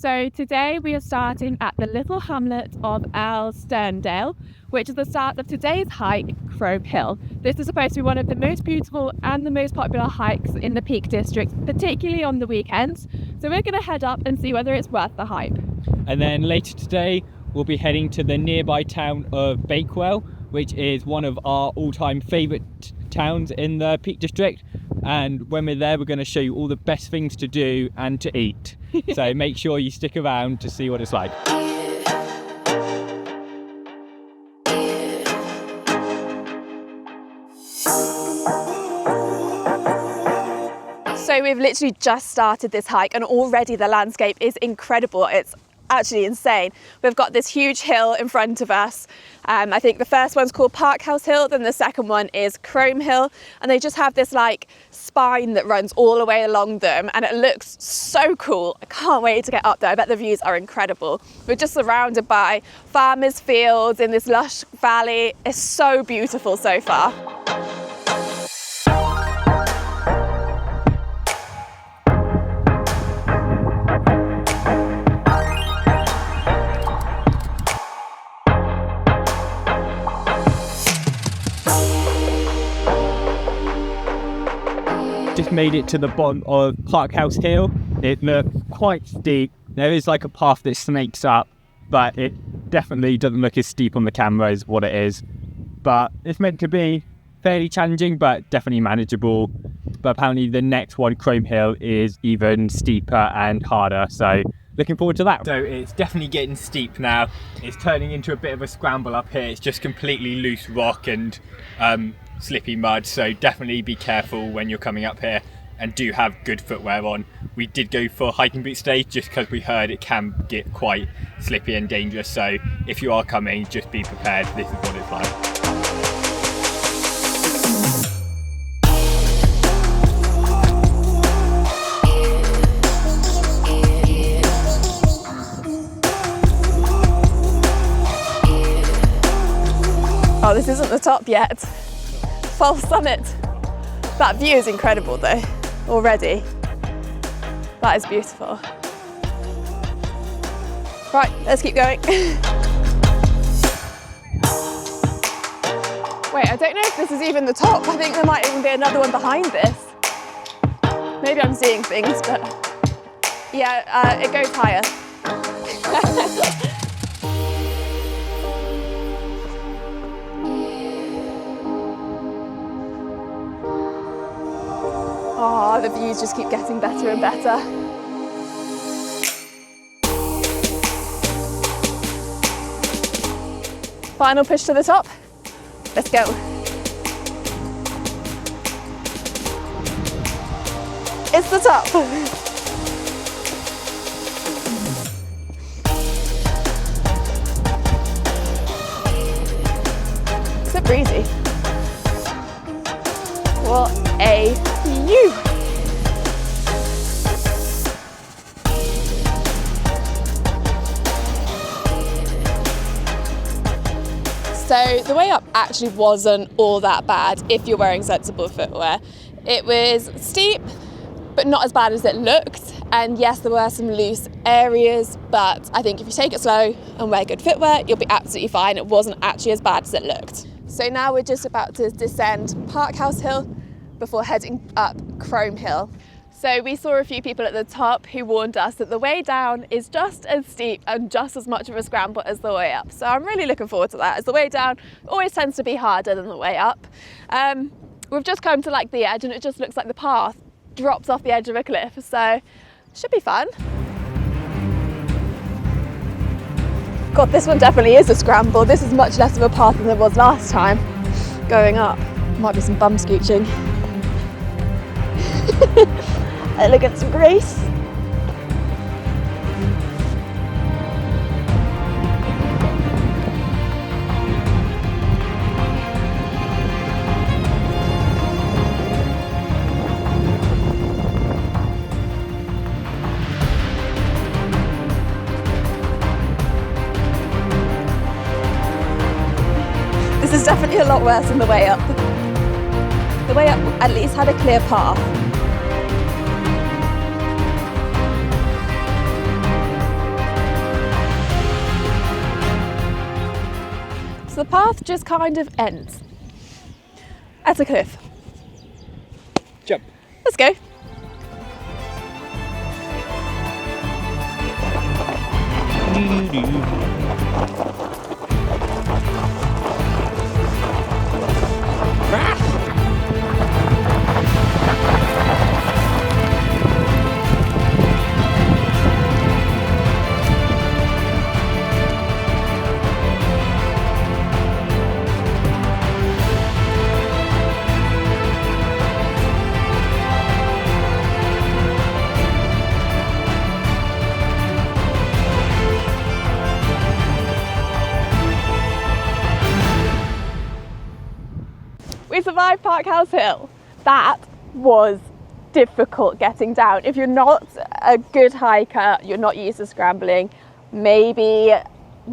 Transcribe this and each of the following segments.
So today we are starting at the little hamlet of Sterndale, which is the start of today's hike, Crome Hill. This is supposed to be one of the most beautiful and the most popular hikes in the Peak District, particularly on the weekends. So we're going to head up and see whether it's worth the hype. And then later today we'll be heading to the nearby town of Bakewell, which is one of our all-time favourite towns in the Peak District. And when we're there, we're going to show you all the best things to do and to eat. So make sure you stick around to see what it's like. So we've literally just started this hike and already the landscape is incredible. It's actually insane. We've got this huge hill in front of us. I think the first one's called Parkhouse Hill, then the second one is Crome Hill, and they just have this like spine that runs all the way along them, and it looks so cool. I can't wait to get up there. I bet the views are incredible. We're just surrounded by farmers' fields in this lush valley. It's so beautiful so far. Just made it to the bottom of Parkhouse Hill. It looked quite steep. There is like a path that snakes up, but it definitely doesn't look as steep on the camera as what it is. But it's meant to be fairly challenging, but definitely manageable. But apparently the next one, Crome Hill, is even steeper and harder. So looking forward to that. So it's definitely getting steep now. It's turning into a bit of a scramble up here. It's just completely loose rock and slippy mud, so definitely be careful when you're coming up here and do have good footwear on. We did go for hiking boots today just because we heard it can get quite slippy and dangerous, so if you are coming, just be prepared. This is what it's like. Oh, this isn't the top yet. False summit. That view is incredible though, already. That is beautiful. Right, let's keep going. Wait, I don't know if this is even the top. I think there might even be another one behind this. Maybe I'm seeing things, but yeah, it goes higher. Oh, the views just keep getting better and better. Final push to the top. Let's go. It's the top. So breezy. What a view! So the way up actually wasn't all that bad if you're wearing sensible footwear. It was steep, but not as bad as it looked. And yes, there were some loose areas, but I think if you take it slow and wear good footwear, you'll be absolutely fine. It wasn't actually as bad as it looked. So now we're just about to descend Parkhouse Hill before heading up Crome Hill. So we saw a few people at the top who warned us that the way down is just as steep and just as much of a scramble as the way up. So I'm really looking forward to that, as the way down always tends to be harder than the way up. We've just come to like the edge and it just looks like the path drops off the edge of a cliff, so it should be fun. God, this one definitely is a scramble. This is much less of a path than it was last time going up. Might be some bum scooching. Elegance and grace. This is definitely a lot worse than the way up. The way up at least had a clear path. the path just kind of ends at a cliff. Jump. Let's go. We survived Parkhouse Hill. That was difficult getting down. If you're not a good hiker, you're not used to scrambling, maybe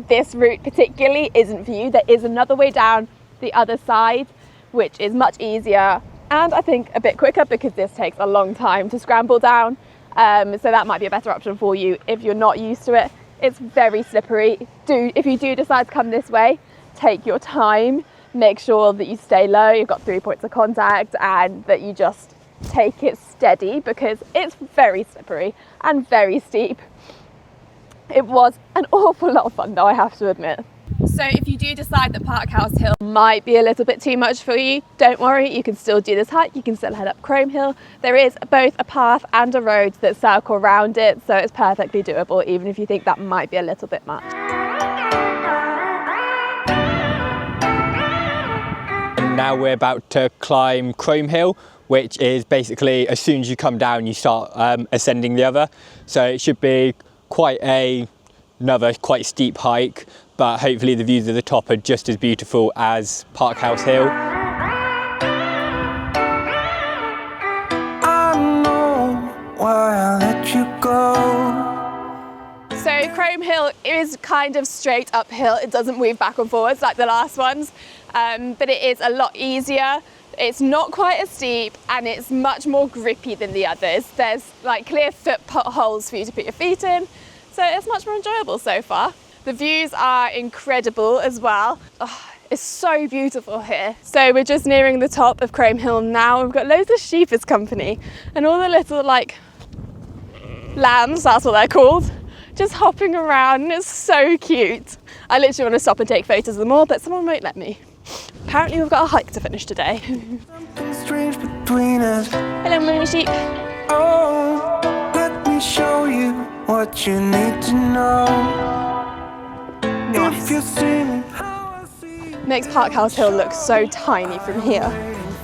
this route particularly isn't for you. There is another way down the other side, which is much easier and I think a bit quicker because this takes a long time to scramble down. So that might be a better option for you if you're not used to it. It's very slippery. If you do decide to come this way, take your time. Make sure that you stay low, you've got 3 points of contact, and that you just take it steady because it's very slippery and very steep. It was an awful lot of fun though, I have to admit. So if you do decide that Parkhouse Hill might be a little bit too much for you, don't worry, you can still do this hike, you can still head up Crome Hill. There is both a path and a road that circle around it, so it's perfectly doable even if you think that might be a little bit much. Now we're about to climb Crome Hill, which is basically as soon as you come down you start ascending the other. So it should be another quite steep hike, but hopefully the views of the top are just as beautiful as Parkhouse Hill. I know why I let you go. So Crome Hill is kind of straight uphill. It doesn't move back and forwards like the last ones, but it is a lot easier. It's not quite as steep and it's much more grippy than the others. There's like clear foot holes for you to put your feet in, so it's much more enjoyable so far. The views are incredible as well. Oh, it's so beautiful here. So we're just nearing the top of Crome Hill now. We've got loads of sheep as company and all the little like lambs, that's what they're called, just hopping around, and it's so cute. I literally want to stop and take photos of them all, but someone won't let me. Apparently we've got a hike to finish today. Something strange between us. Hello, mummy sheep. Oh, let me show you what you need to know. Nice. If you see me, how I see you. Makes Parkhouse Hill look so tiny from here.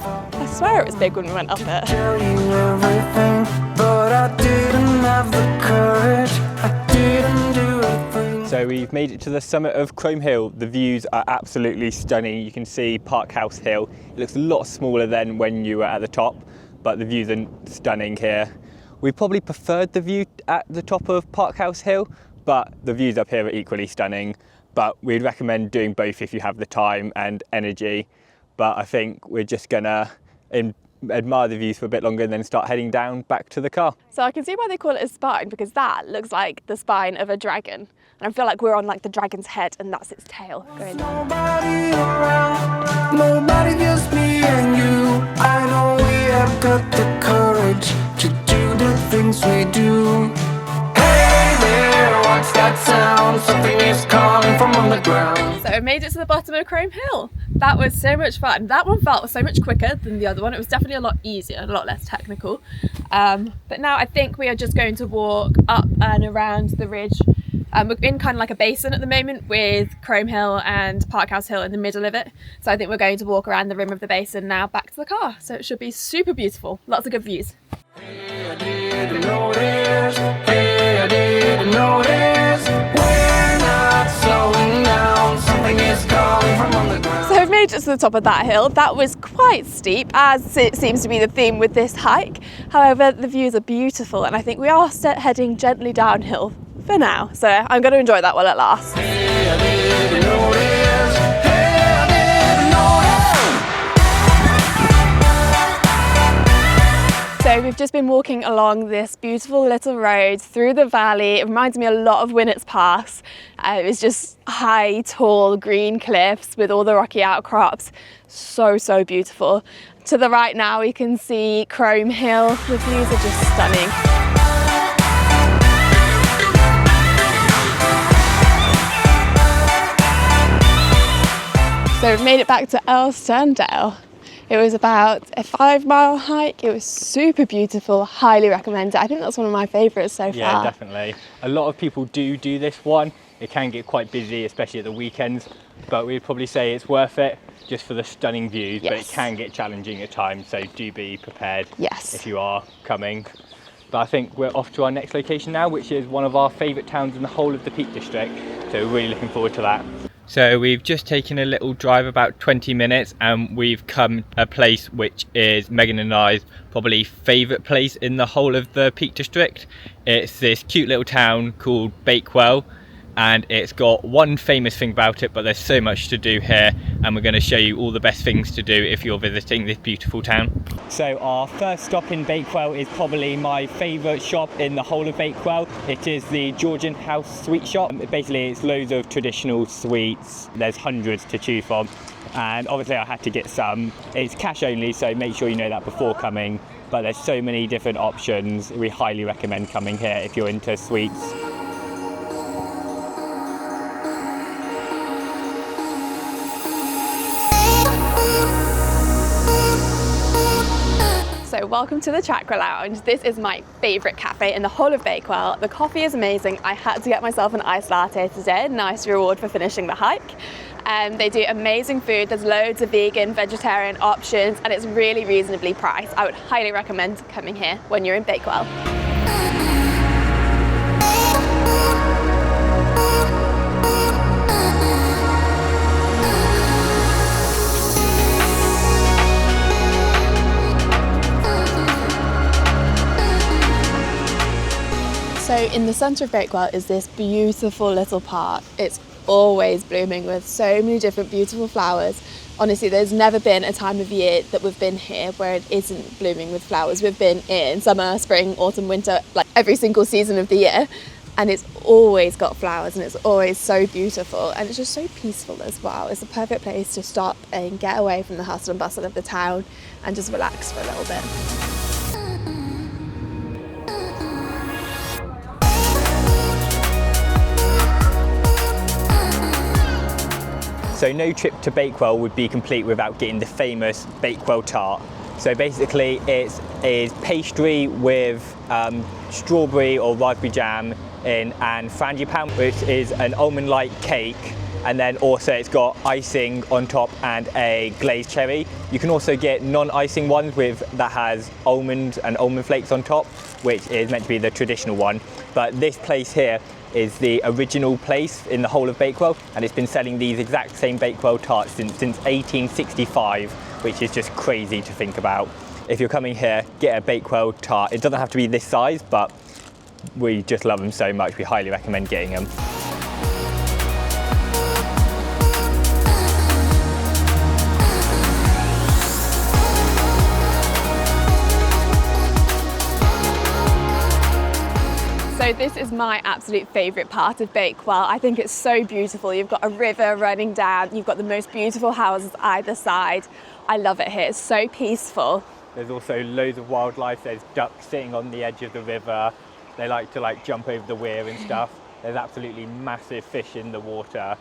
I swear it was big when we went up it. Tell you everything, but I didn't have the courage. I didn't do a thing. So we've made it to the summit of Crome Hill. The views are absolutely stunning. You can see Parkhouse Hill. It looks a lot smaller than when you were at the top, but the views are stunning here. We probably preferred the view at the top of Parkhouse Hill, but the views up here are equally stunning. But we'd recommend doing both if you have the time and energy. But I think we're just gonna admire the views for a bit longer and then start heading down back to the car. So I can see why they call it a spine, because that looks like the spine of a dragon. And I feel like we're on like the dragon's head and that's its tail going down. Nobody around, nobody, just me and you. I know we have got the courage to do the things we do. Hey there, what's that sound? Something is calling from on the ground. So I made it to the bottom of Crome Hill. That was so much fun. That one felt so much quicker than the other one. It was definitely a lot easier and a lot less technical. But now I think we are just going to walk up and around the ridge. We're in kind of like a basin at the moment with Crome Hill and Parkhouse Hill in the middle of it. So I think we're going to walk around the rim of the basin now back to the car. So it should be super beautiful. Lots of good views. Hey, I didn't notice. Hey, I didn't notice. We're not slowing down. Something is calling from on the ground. So I've made it to the top of that hill. That was quite steep, as it seems to be the theme with this hike. However, the views are beautiful and I think we are heading gently downhill for now. So I'm going to enjoy that while it lasts. Hey, I didn't notice. Hey, I didn't notice. So we've just been walking along this beautiful little road through the valley. It reminds me a lot of Winnett's Pass. It was just high, tall, green cliffs with all the rocky outcrops. So, so beautiful. To the right now, we can see Crome Hill. The views are just stunning. So we've made it back to Earlsterndale. It was about a 5-mile hike. It was super beautiful, highly recommend it. I think that's one of my favourites so far. Yeah, definitely. A lot of people do this one. It can get quite busy, especially at the weekends, but we'd probably say it's worth it just for the stunning views, but it can get challenging at times, so do be prepared if you are coming. But I think we're off to our next location now, which is one of our favourite towns in the whole of the Peak District, so we're really looking forward to that. So we've just taken a little drive, about 20 minutes, and we've come a place which is Megan and I's probably favourite place in the whole of the Peak District. It's this cute little town called Bakewell, and it's got one famous thing about it, but there's so much to do here, and we're going to show you all the best things to do if you're visiting this beautiful town. So our first stop in Bakewell is probably my favourite shop in the whole of Bakewell. It is the Georgian House Sweet Shop. Basically it's loads of traditional sweets, there's hundreds to choose from, and obviously I had to get some. It's cash only, so make sure you know that before coming, but there's so many different options. We highly recommend coming here if you're into sweets. So welcome to the Chakra Lounge. This is my favourite cafe in the whole of Bakewell. The coffee is amazing. I had to get myself an iced latte today, nice reward for finishing the hike. They do amazing food. There's loads of vegan, vegetarian options, and it's really reasonably priced. I would highly recommend coming here when you're in Bakewell. So in the centre of Bakewell is this beautiful little park. It's always blooming with so many different beautiful flowers. Honestly, there's never been a time of year that we've been here where it isn't blooming with flowers. We've been in summer, spring, autumn, winter, like every single season of the year, and it's always got flowers and it's always so beautiful, and it's just so peaceful as well. It's a perfect place to stop and get away from the hustle and bustle of the town and just relax for a little bit. So no trip to Bakewell would be complete without getting the famous Bakewell tart. So basically it is pastry with strawberry or raspberry jam in and frangipane, which is an almond-like cake, and then also it's got icing on top and a glazed cherry. You can also get non-icing ones that has almond and almond flakes on top, which is meant to be the traditional one. But this place here is the original place in the whole of Bakewell, and it's been selling these exact same Bakewell tarts since 1865, which is just crazy to think about. If you're coming here, get a Bakewell tart. It doesn't have to be this size, but we just love them so much, we highly recommend getting them. So this is my absolute favourite part of Bakewell. I think it's so beautiful. You've got a river running down, you've got the most beautiful houses either side. I love it here, it's so peaceful. There's also loads of wildlife. There's ducks sitting on the edge of the river. They like to jump over the weir and stuff. There's absolutely massive fish in the water.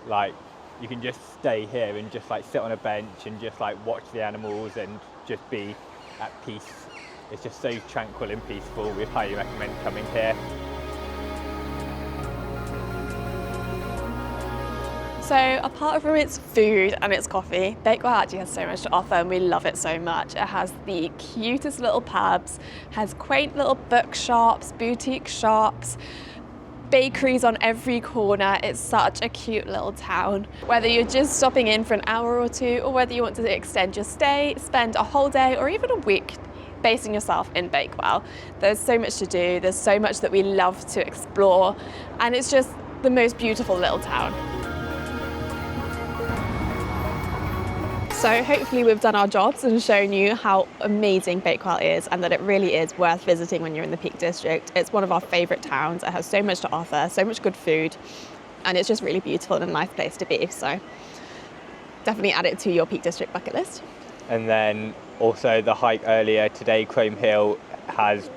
You can just stay here and just sit on a bench and just watch the animals and just be at peace. It's just so tranquil and peaceful. We highly recommend coming here. So apart from its food and its coffee, Bakewell actually has so much to offer and we love it so much. It has the cutest little pubs, has quaint little bookshops, boutique shops, bakeries on every corner. It's such a cute little town. Whether you're just stopping in for an hour or two, or whether you want to extend your stay, spend a whole day or even a week basing yourself in Bakewell, there's so much to do, there's so much that we love to explore, and it's just the most beautiful little town. So hopefully we've done our jobs and shown you how amazing Bakewell is, and that it really is worth visiting when you're in the Peak District. It's one of our favourite towns. It has so much to offer, so much good food. and it's just really beautiful and a nice place to be. So definitely add it to your Peak District bucket list. And then also the hike earlier today, Crome Hill, has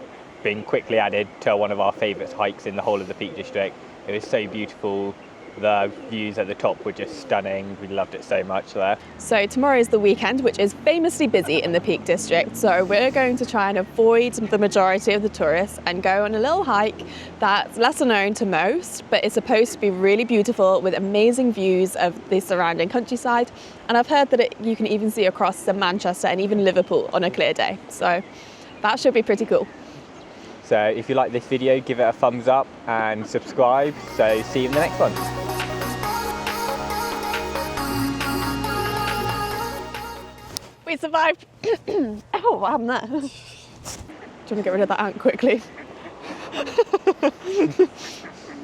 been quickly added to one of our favourite hikes in the whole of the Peak District. It was so beautiful. The views at the top were just stunning. We loved it so much there. So tomorrow is the weekend, which is famously busy in the Peak District. So we're going to try and avoid the majority of the tourists and go on a little hike that's lesser known to most, but it's supposed to be really beautiful with amazing views of the surrounding countryside. And I've heard that you can even see across to Manchester and even Liverpool on a clear day. So that should be pretty cool. So if you like this video, give it a thumbs up and subscribe. So see you in the next one. We survived. Oh, what happened there? Do you want to get rid of that ant quickly?